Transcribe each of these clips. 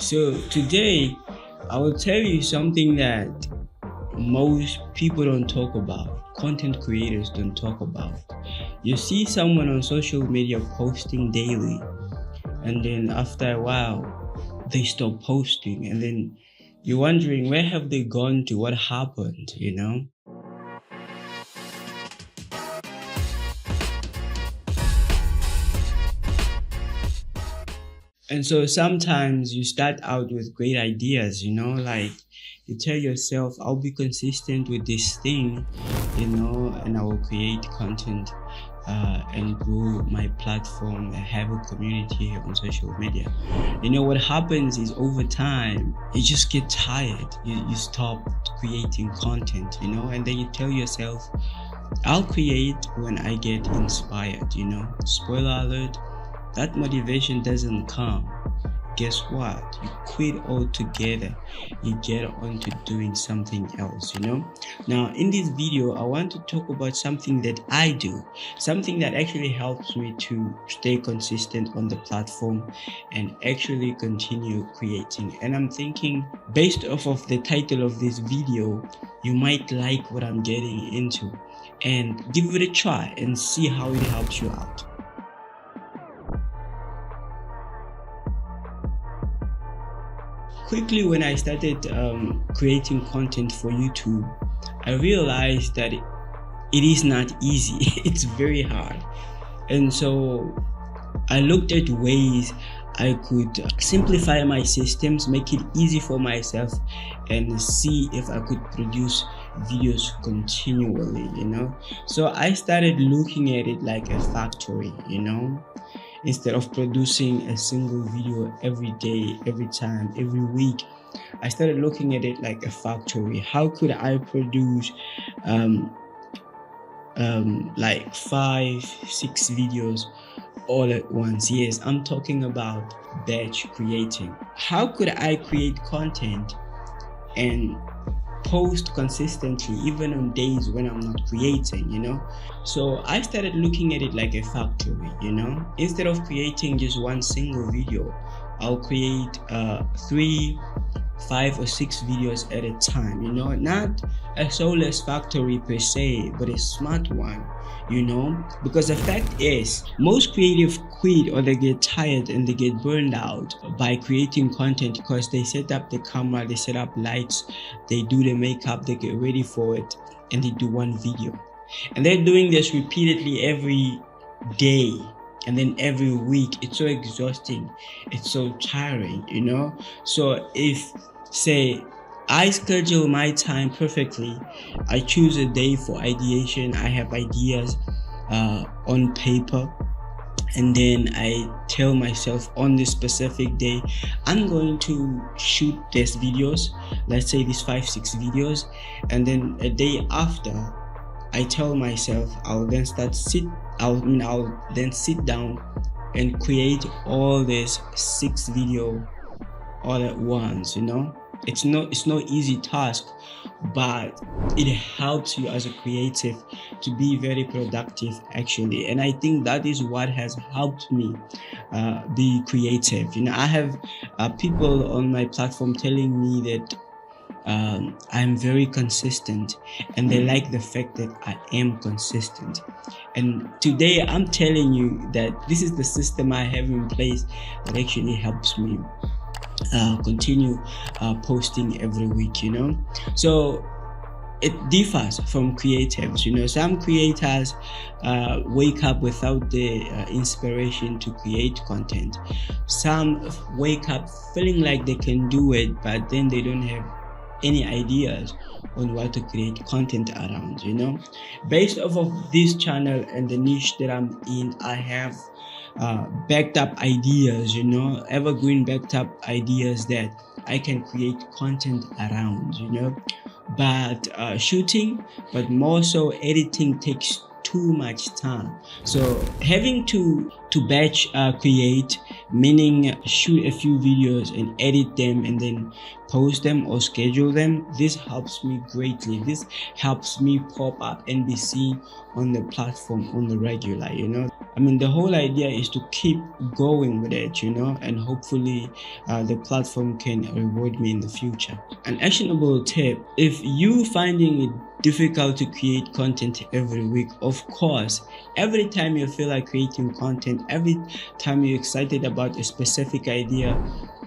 So today I will tell you something that most people don't talk about, content creators don't talk about. You see someone on social media posting daily, and then after a while they stop posting, and then you're wondering where have they gone to, what happened. And so sometimes you start out with great ideas, like you tell yourself, I'll be consistent with this thing, and I will create content and grow my platform, have a community on social media. What happens is over time, you just get tired. You stop creating content, and then you tell yourself, I'll create when I get inspired, Spoiler alert, that motivation doesn't come. Guess what? You quit altogether. You get on to doing something else, Now, in this video, I want to talk about something that I do, something that actually helps me to stay consistent on the platform and actually continue creating. And I'm thinking, based off of the title of this video, you might like what I'm getting into, and give it a try and see how it helps you out. Quickly, when I started creating content for YouTube, I realized that it is not easy. It's very hard. And so I looked at ways I could simplify my systems, make it easy for myself, and see if I could produce videos continually, So I started looking at it like a factory, Instead of producing a single video every day, every time, every week, I started looking at it like a factory. How could I produce like 5-6 videos all at once? Yes, I'm talking about batch creating. How could I create content and post consistently even on days when I'm not creating, So I started looking at it like a factory, Instead of creating just one single video, I'll create 3, 5 or 6 videos at a time, not a soulless factory per se, but a smart one, because the fact is most creatives quit or they get tired and they get burned out by creating content because they set up the camera, they set up lights, they do the makeup, they get ready for it, and they do one video, and they're doing this repeatedly every day. And then every week, it's so exhausting, it's so tiring, So if, say, I schedule my time perfectly, I choose a day for ideation, I have ideas on paper, and then I tell myself on this specific day, I'm going to shoot these videos, let's say these 5-6 videos, and then a day after, I tell myself I'll then sit down and create all this 6 video all at once. It's no easy task, but it helps you as a creative to be very productive actually, and I think that is what has helped me be creative. I have people on my platform telling me that I'm very consistent, and they like the fact that I am consistent. And today I'm telling you that this is the system I have in place that actually helps me continue posting every week, So it differs from creatives. Some creators wake up without the inspiration to create content. Some wake up feeling like they can do it, but then they don't have any ideas on what to create content around. Based off of this channel and the niche that I'm in, I have backed up ideas, evergreen backed up ideas that I can create content around, but shooting, but more so editing, takes too much time. So having to to batch create, meaning shoot a few videos and edit them and then post them or schedule them. This helps me greatly. This helps me pop up and be seen on the platform on the regular, I mean, the whole idea is to keep going with it, and hopefully the platform can reward me in the future. An actionable tip: if you finding it difficult to create content every week, of course, every time you feel like creating content, every time you're excited about a specific idea,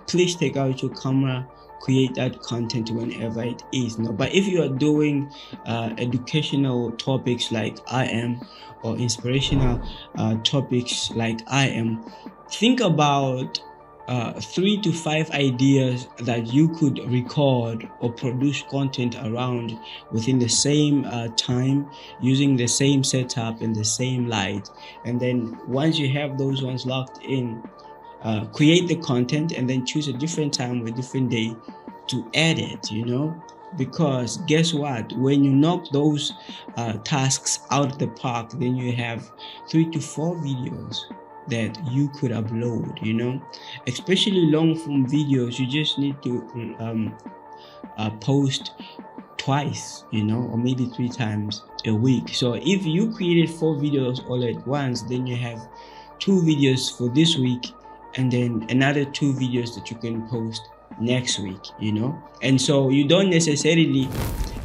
please take out your camera, create that content whenever it is. But if you are doing educational topics like I am, or inspirational topics like I am, think about 3 to 5 ideas that you could record or produce content around within the same time, using the same setup and the same light. And then once you have those ones locked in, create the content and then choose a different time or a different day to edit, because guess what, when you knock those tasks out of the park, then you have 3 to 4 videos that you could upload, especially long form videos. You just need to post twice, or maybe 3 times a week. So if you created 4 videos all at once, then you have 2 videos for this week and then another 2 videos that you can post next week, and so you don't necessarily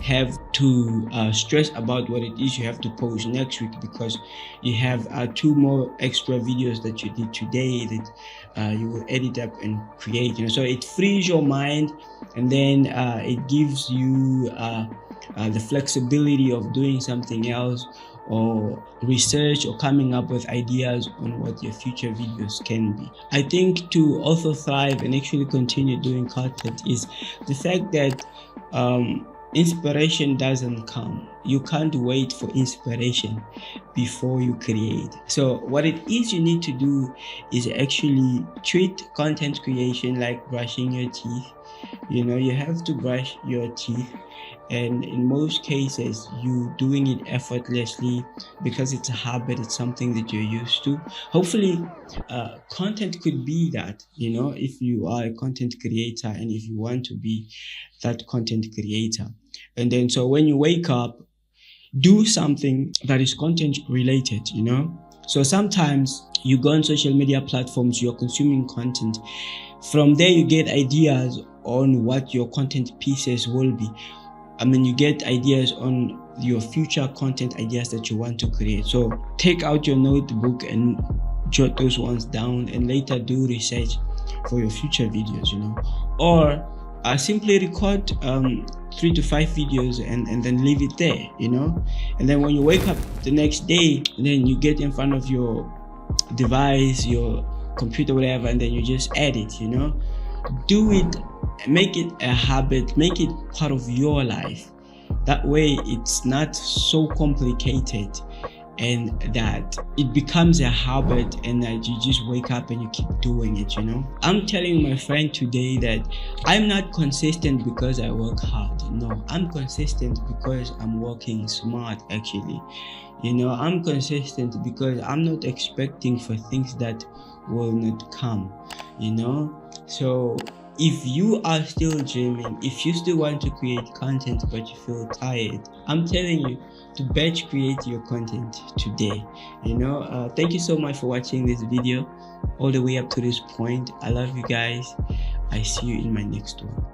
have to stress about what it is you have to post next week, because you have 2 more extra videos that you did today that you will edit up and create, so it frees your mind, and then it gives you the flexibility of doing something else, or research, or coming up with ideas on what your future videos can be. I think to also thrive and actually continue doing content is the fact that inspiration doesn't come. You can't wait for inspiration before you create. So what it is you need to do is actually treat content creation like brushing your teeth. You have to brush your teeth, and in most cases you doing it effortlessly because it's a habit, it's something that you're used to. Hopefully content could be that, if you are a content creator and if you want to be that content creator. And then so when you wake up, do something that is content related, So sometimes you go on social media platforms, you're consuming content. From there you get ideas on what your content pieces will be. You get ideas on your future content ideas that you want to create. So take out your notebook and jot those ones down, and later do research for your future videos, or simply record 3 to 5 videos and then leave it there, and then when you wake up the next day, then you get in front of your device, your computer, whatever, and then you just edit, do it, make it a habit, make it part of your life. That way it's not so complicated, and that it becomes a habit, and that you just wake up and you keep doing it. I'm telling my friend today that I'm not consistent because I work hard. No, I'm consistent because I'm working smart. Actually, I'm consistent because I'm not expecting for things that will not come. So if you are still dreaming, if you still want to create content but you feel tired, I'm telling you to batch create your content today. Thank you so much for watching this video all the way up to this point. I love you guys. I see you in my next one.